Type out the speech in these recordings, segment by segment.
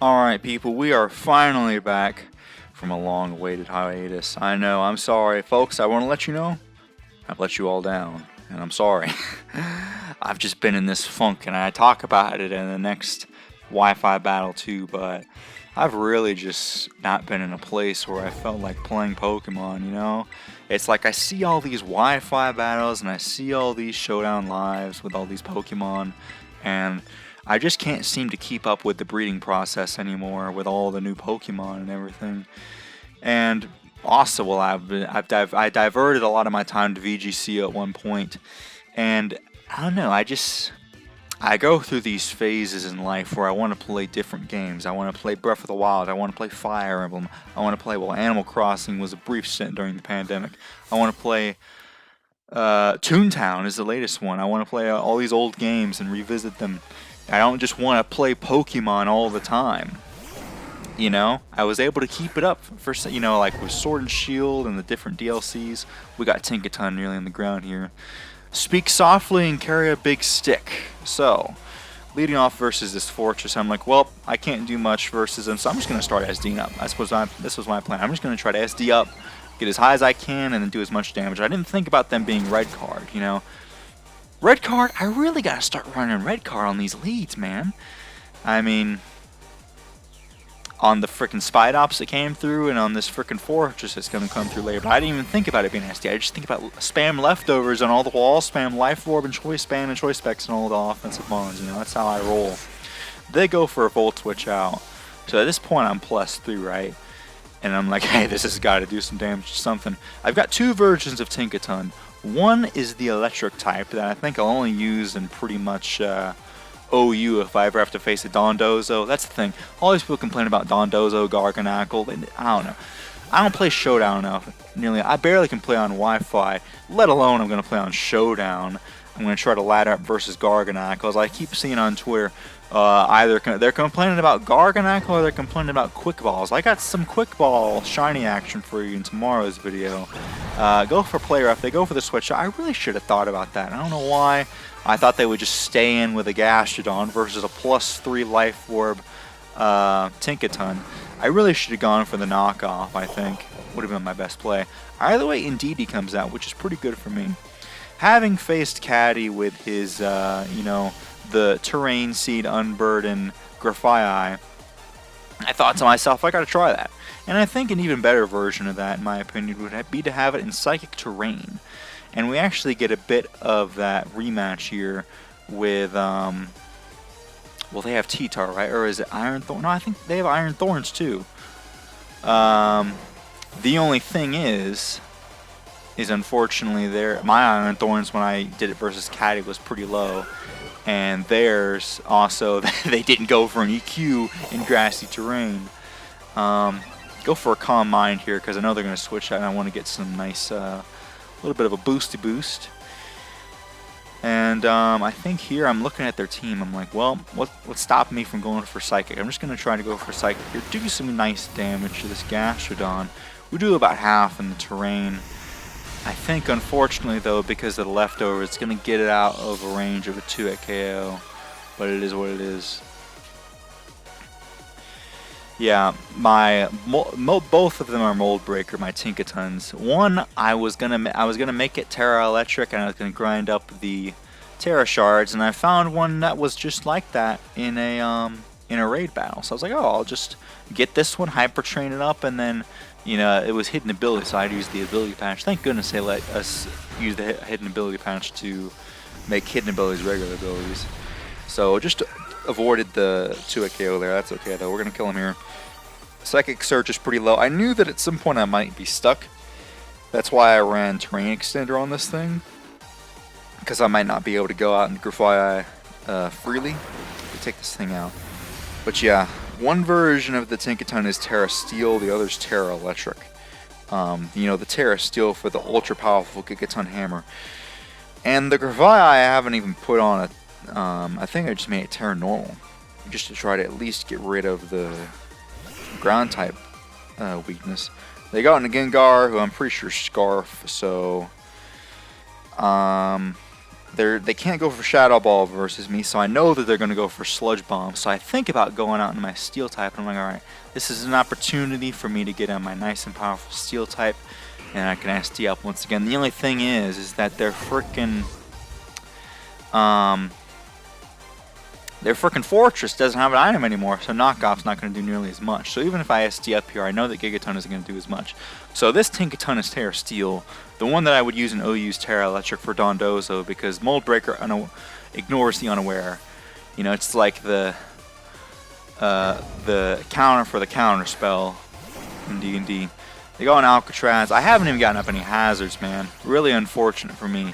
Alright, people, we are finally back from a long-awaited hiatus. I know, I'm sorry, folks. I want to let you know, I've let you all down, and I'm sorry. I've just been in this funk, and I talk about it in the next Wi-Fi battle too, but I've really just not been in a place where I felt like playing Pokemon, you know? It's like I see all these Wi-Fi battles, and I see all these Showdown lives with all these Pokemon, and I just can't seem to keep up with the breeding process anymore with all the new Pokemon and everything. And also, well, I diverted a lot of my time to VGC at one point, and I don't know. I go through these phases in life where I want to play different games. I want to play Breath of the Wild. I want to play Fire Emblem. I want to play, well, Animal Crossing was a brief stint during the pandemic. I want to play Toontown is the latest one. I want to play all these old games and revisit them. I don't just want to play Pokemon all the time. You know, I was able to keep it up for, you know, like with Sword and Shield and the different DLCs. We got Tinkaton nearly on the ground here. Speak softly and carry a big stick. So, leading off versus this Fortress, I'm like, well, I can't do much versus him, so I'm just going to start SDing up. This was my plan. I'm just going to try to SD up, get as high as I can, and then do as much damage. I didn't think about them being red card, you know. Red card, I really gotta start running red card on these leads, man. I mean, on the frickin' Spidops that came through, and on this frickin' Fortress that's gonna come through later. But I didn't even think about it being SD. I just think about spam leftovers on all the wall spam, Life Orb, and Choice Spam, and Choice Specs, and all the offensive bonds. You know, that's how I roll. They go for a Volt Switch out. So at this point, I'm +3, right? And I'm like, hey, this has got to do some damage to something. I've got two versions of Tinkaton. One is the electric type that I think I'll only use in pretty much OU if I ever have to face a Dondozo. That's the thing. All these people complain about Dondozo, Garganacl. I don't know. I don't play Showdown enough. I barely can play on Wi-Fi, let alone I'm going to play on Showdown. I'm going to try to ladder up versus Garganacl. As I keep seeing on Twitter, either they're complaining about Garganacl or they're complaining about Quick Balls. I got some Quick Ball shiny action for you in tomorrow's video. Go for Player F. They go for the switch. I really should have thought about that. I don't know why. I thought they would just stay in with a Gastrodon versus a +3 Life Orb Tinkaton. I really should have gone for the knockoff, I think. Would have been my best play. Either way, Indeedee comes out, which is pretty good for me. Having faced Caddy with his, you know, the Terrain Seed Unburden Grafaiai, I thought to myself, I gotta try that. And I think an even better version of that, in my opinion, would be to have it in Psychic Terrain. And we actually get a bit of that rematch here with, well, they have T-Tar, right? Or is it Iron Thorn? No, I think they have Iron Thorns, too. The only thing is unfortunately my Iron Thorns when I did it versus Caddy was pretty low. And theirs also, they didn't go for an EQ in grassy terrain. Go for a Calm Mind here because I know they're going to switch out and I want to get some nice, little bit of a boosty boost. And I think here I'm looking at their team. I'm like, well, what's stopping me from going for Psychic? I'm just going to try to go for Psychic here. Do some nice damage to this Gastrodon. We do about half in the terrain. I think, unfortunately, though, because of the leftover, it's going to get it out of a range of a 2-hit KO. But it is what it is. Yeah, both of them are Mold Breaker, my Tinkatons. One, I was gonna make it Terra Electric, and I was gonna grind up the Terra Shards, and I found one that was just like that in a raid battle. So I was like, oh, I'll just get this one, Hyper Train it up, and then, you know, it was hidden ability, so I'd use the ability patch. Thank goodness they let us use the hidden ability patch to make hidden abilities regular abilities. So just avoided the 2-hit KO there. That's okay, though. We're going to kill him here. Psychic Surge is pretty low. I knew that at some point I might be stuck. That's why I ran Terrain Extender on this thing. Because I might not be able to go out and Grafaiai freely to take this thing out. But yeah, one version of the Tinkaton is Terra Steel, the other's Terra Electric. You know, the Terra Steel for the ultra powerful Gigaton Hammer. And the Grafaiai I haven't even put on a I think I just made it Terra Normal, just to try to at least get rid of the ground type weakness. They got an Gengar, who I'm pretty sure Scarf, so they can't go for Shadow Ball versus me, so I know that they're going to go for Sludge Bomb. So I think about going out into my Steel type, and I'm like, alright, this is an opportunity for me to get on my nice and powerful Steel type, and I can SD up once again. The only thing is that their frickin' Fortress doesn't have an item anymore, so Knockoff's not going to do nearly as much. So even if I SD up here, I know that Gigaton isn't going to do as much. So this Tinkaton is Terra Steel. The one that I would use in OU is Terra Electric for Dondozo, because Mold Breaker ignores the Unaware. You know, it's like the counter for the counter spell in D&D. They go on Alcatraz. I haven't even gotten up any hazards, man. Really unfortunate for me.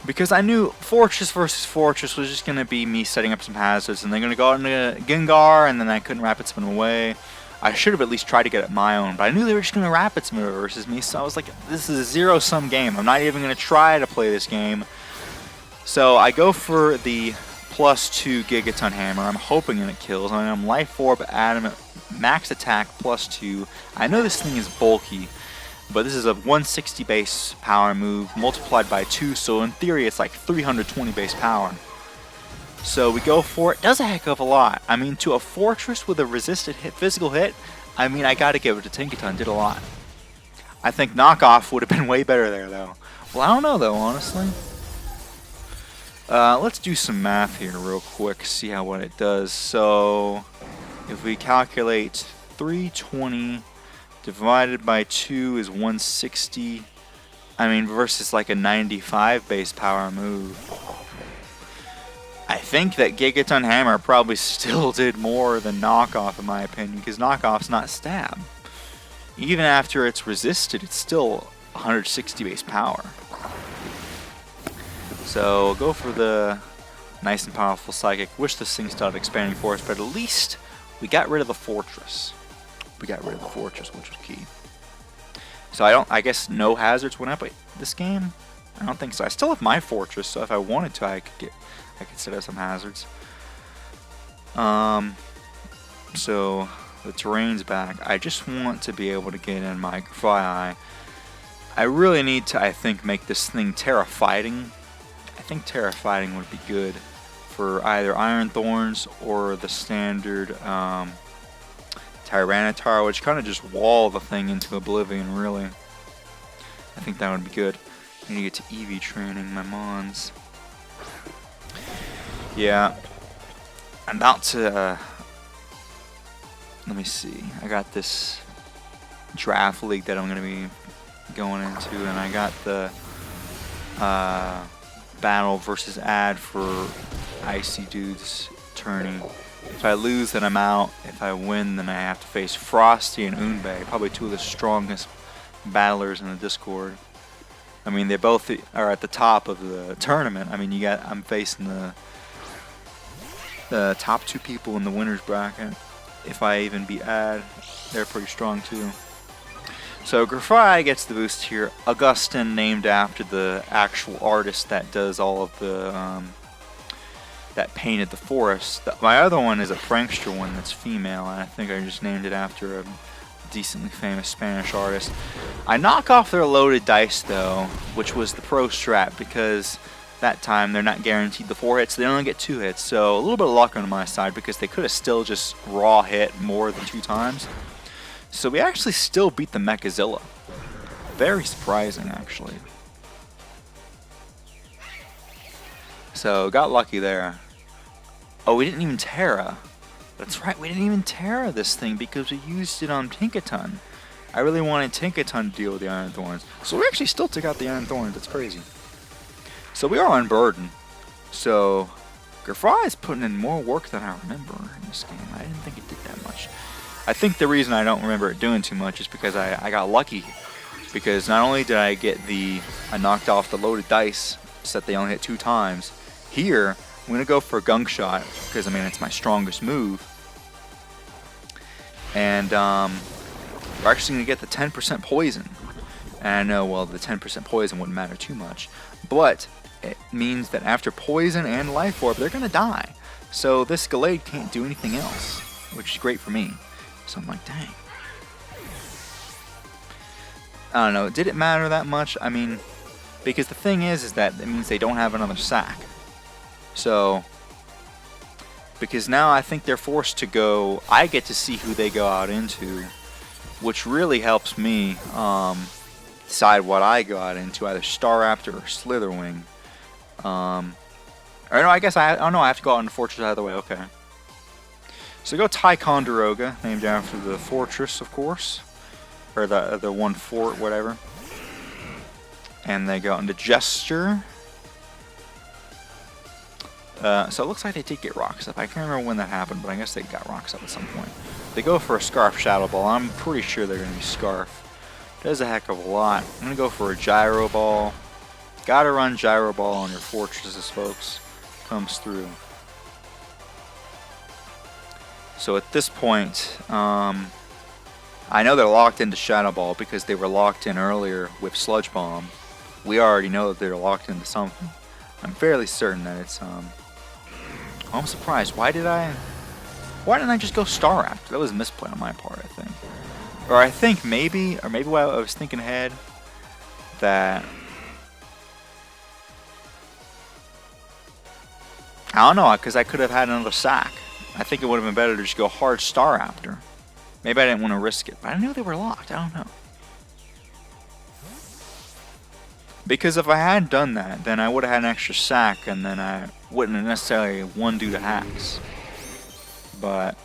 Because I knew Fortress versus Fortress was just going to be me setting up some hazards, and they're going to go out into Gengar, and then I couldn't Rapid Spin away. I should have at least tried to get it my own, but I knew they were just going to Rapid Spin versus me, so I was like, this is a zero-sum game. I'm not even going to try to play this game. So I go for the +2 Gigaton Hammer. I'm hoping that it kills. I mean, I'm Life Orb, Adamant, Max Attack, +2. I know this thing is bulky, but this is a 160 base power move multiplied by 2, so in theory it's like 320 base power. So we go for it. Does a heck of a lot. I mean, to a Fortress with a resisted physical hit, I mean, I gotta give it to Tinkaton. Did a lot. I think Knockoff would have been way better there, though. Well, I don't know, though, honestly. Let's do some math here real quick, see what it does. So, if we calculate 320 divided by 2 is 160. I mean, versus like a 95 base power move. I think that Gigaton Hammer probably still did more than Knockoff, in my opinion, because Knockoff's not stab. Even after it's resisted, it's still 160 base power. So, go for the nice and powerful Psychic. Wish this thing started expanding for us, but at least we got rid of the Fortress. We got rid of the Fortress, which was key. So I guess no hazards went up this game. I don't think so. I still have my Fortress, so if I wanted to, I could set up some hazards. So the terrain's back. I just want to be able to get in my Grafaiai. I really need to, I think, make this thing Terra Fighting. I think Terra Fighting would be good for either Iron Thorns or the standard Tyranitar, which kind of just wall the thing into oblivion, really. I think that would be good. I need to get to EV training my Mons. Yeah. I'm about to... let me see. I got this draft league that I'm going to be going into, and I got the battle versus ad for Icy Dudes tourney. If I lose, then I'm out. If I win, then I have to face Frosty and Unbay, probably two of the strongest battlers in the Discord. I mean, they both are at the top of the tournament. I mean, I'm facing the top 2 people in the winners bracket. If I even beat Ad, they're pretty strong too. So Grafaiai gets the boost here. Augustin, named after the actual artist that does all of the that painted the forest. My other one is a prankster one that's female, and I think I just named it after a decently famous Spanish artist. I knock off their loaded dice though, which was the pro strat, because that time they're not guaranteed the 4 hits, they only get 2 hits, so a little bit of luck on my side because they could have still just raw hit more than 2 times. So we actually still beat the Mechazilla. Very surprising, actually. So got lucky there. Oh, we didn't even Terra. That's right, we didn't even Terra this thing because we used it on Tinkaton. I really wanted Tinkaton to deal with the Iron Thorns. So we actually still took out the Iron Thorns, that's crazy. So we are UNBURDEN. So Grafaiai is putting in more work than I remember in this game. I didn't think it did that much. I think the reason I don't remember it doing too much is because I got lucky. Because not only did I get I knocked off the loaded dice, so that they only hit 2 times. Here, I'm going to go for a Gunk Shot, because I mean it's my strongest move. And we're actually going to get the 10% poison. And I know, well, the 10% poison wouldn't matter too much. But it means that after poison and life orb, they're going to die. So this Gallade can't do anything else, which is great for me. So I'm like, dang. I don't know, did it matter that much? I mean, Because the thing is that it means they don't have another sack. So, because now I think they're forced to go, I get to see who they go out into, which really helps me decide what I go out into, either Staraptor or Slitherwing. Or no, I guess oh no, I have to go out into Fortress either way, okay. So go Ticonderoga, named after the fortress, of course. Or the one fort, whatever. And they go into Jester. So it looks like they did get rocks up. I can't remember when that happened, but I guess they got rocks up at some point. They go for a Scarf Shadow Ball. I'm pretty sure they're going to be Scarf. Does a heck of a lot. I'm going to go for a Gyro Ball. Gotta run Gyro Ball on your fortresses, folks. Comes through. So at this point, I know they're locked into Shadow Ball because they were locked in earlier with Sludge Bomb. We already know that they're locked into something. I'm fairly certain that it's I'm surprised. Why didn't I just go Staraptor? That was a misplay on my part, I think. Or I think maybe while I was thinking ahead that I don't know, because I could have had another sack. I think it would have been better to just go hard Staraptor. Maybe I didn't want to risk it, but I knew they were locked. I don't know. Because if I had done that, then I would have had an extra sack, and then I wouldn't have necessarily won due to hacks. But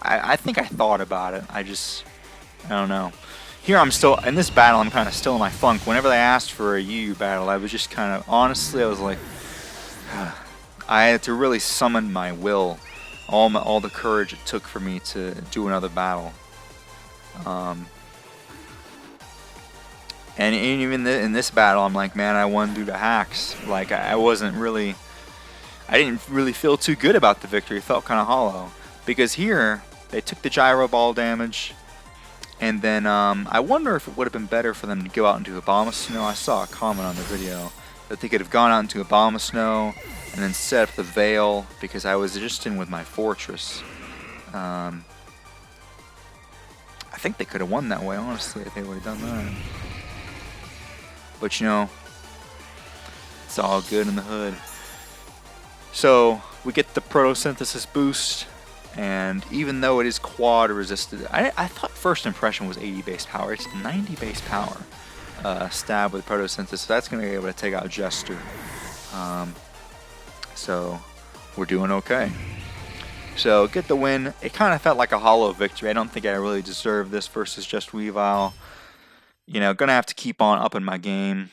I think I thought about it. I don't know. Here I'm still, in this battle, I'm kind of still in my funk. Whenever they asked for a UU battle, I was just kind of, honestly, I was like, I had to really summon my will, all the courage it took for me to do another battle. And even in this battle, I'm like, man, I won due to hacks. Like, I didn't really feel too good about the victory. It felt kind of hollow. Because here, they took the Gyro Ball damage. And then, I wonder if it would have been better for them to go out into Abomasnow. I saw a comment on the video that they could have gone out into Abomasnow and then set up the Veil, because I was just in with my Fortress. I think they could have won that way, honestly, if they would have done that. But you know, it's all good in the hood. So we get the Photosynthesis boost, and even though it is quad resisted, I thought first impression was 80 base power. It's 90 base power. Stab with Photosynthesis, so that's going to be able to take out Jester. So we're doing okay. So get the win. It kind of felt like a hollow victory. I don't think I really deserved this versus just Weavile. You know, gonna have to keep on upping my game.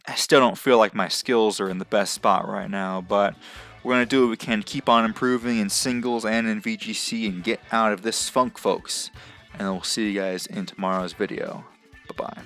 I still don't feel like my skills are in the best spot right now, but we're gonna do what we can to keep on improving in singles and in VGC and get out of this funk, folks. And we'll see you guys in tomorrow's video. Bye-bye.